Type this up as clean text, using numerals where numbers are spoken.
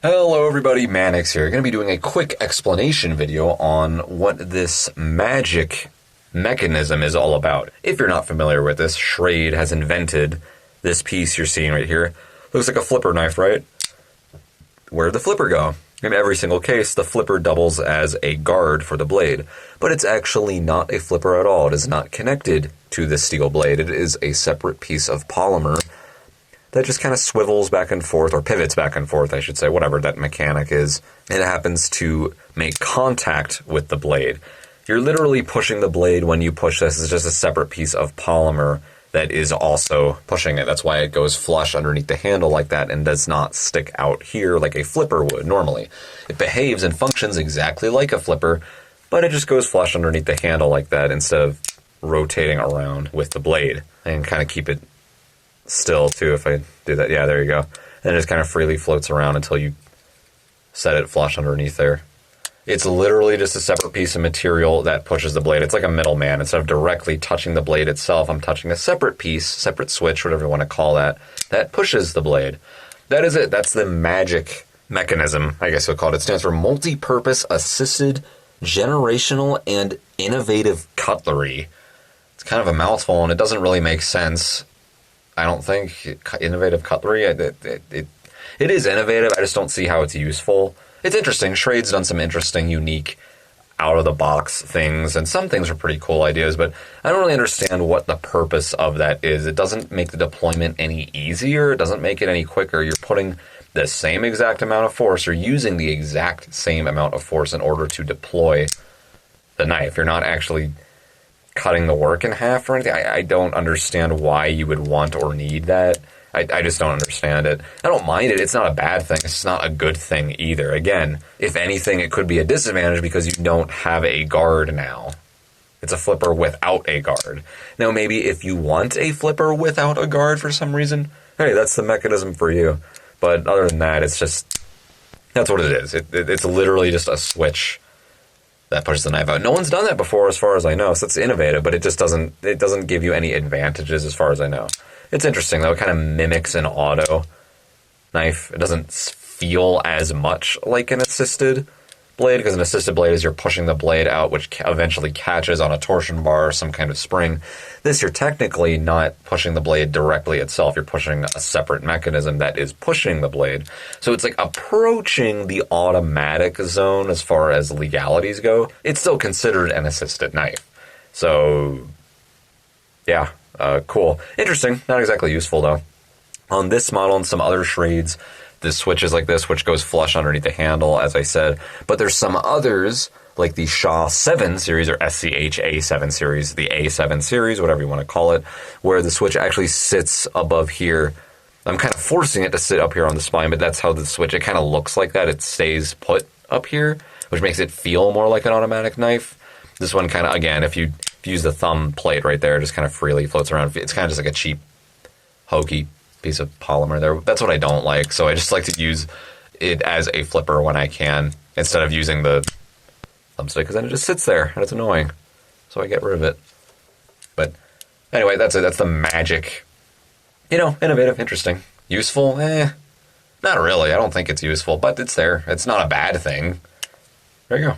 Hello everybody, M.A.G.I.C here. Going to be doing a quick explanation video on what this magic mechanism is all about. If you're not familiar with this, Schrade has invented this piece you're seeing right here. Looks like a flipper knife, right? Where'd the flipper go? In every single case, the flipper doubles as a guard for the blade, but it's actually not a flipper at all. It is not connected to the steel blade. It is a separate piece of polymer that just kind of swivels back and forth, or pivots back and forth, I should say, whatever that mechanic is. And it happens to make contact with the blade. You're literally pushing the blade when you push this. It's just a separate piece of polymer that is also pushing it. That's why it goes flush underneath the handle like that and does not stick out here like a flipper would normally. It behaves and functions exactly like a flipper, but it just goes flush underneath the handle like that instead of rotating around with the blade. And kind of keep it still too if I do that. Yeah, there you go. And it just kind of freely floats around until you set it flush underneath there. It's literally just a separate piece of material that pushes the blade. It's like a middleman. Instead of directly touching the blade itself, I'm touching a separate piece, separate switch, whatever you want to call that, that pushes the blade. That is it. That's the magic mechanism, I guess you'll call it. It stands for Multi-Purpose Assisted Generational and Innovative Cutlery. It's kind of a mouthful, and it doesn't really make sense. I don't think innovative cutlery, it is innovative, I just don't see how it's useful. It's interesting. Schrade's done some interesting, unique, out-of-the-box things, and some things are pretty cool ideas, but I don't really understand what the purpose of that is. It doesn't make the deployment any easier. It doesn't make it any quicker. You're putting the same exact amount of force, or using the exact same amount of force in order to deploy the knife. You're not actually cutting the work in half or anything. I don't understand why you would want or need that. I just don't understand it. I don't mind it. It's not a bad thing. It's not a good thing either. Again, if anything, it could be a disadvantage because you don't have a guard now. It's a flipper without a guard. Now, maybe if you want a flipper without a guard for some reason, hey, that's the mechanism for you. But other than that, it's just, that's what it is. It's literally just a switch that pushes the knife out. No one's done that before as far as I know, so it's innovative, but it just doesn't give you any advantages as far as I know. It's interesting though, it kind of mimics an auto knife. It doesn't feel as much like an assisted blade, because an assisted blade is you're pushing the blade out, which eventually catches on a torsion bar or some kind of spring. This, you're technically not pushing the blade directly itself. You're pushing a separate mechanism that is pushing the blade. So it's like approaching the automatic zone as far as legalities go. It's still considered an assisted knife. So, yeah, cool. Interesting. Not exactly useful, though. On this model and some other Schrades, the switch is like this, which goes flush underneath the handle, as I said. But there's some others, like the SHA 7 series, or SCHA7 series, the A7 series, whatever you want to call it, where the switch actually sits above here. I'm kind of forcing it to sit up here on the spine, but that's how the switch, it kind of looks like that. It stays put up here, which makes it feel more like an automatic knife. This one kind of, again, if you use the thumb plate right there, it just kind of freely floats around. It's kind of just like a cheap, hokey piece of polymer there. That's what I don't like, so I just like to use it as a flipper when I can, instead of using the thumbstick, because then it just sits there, and it's annoying. So I get rid of it. But anyway, that's it. That's the magic. You know, innovative, interesting. Useful? Not really. I don't think it's useful, but it's there. It's not a bad thing. There you go.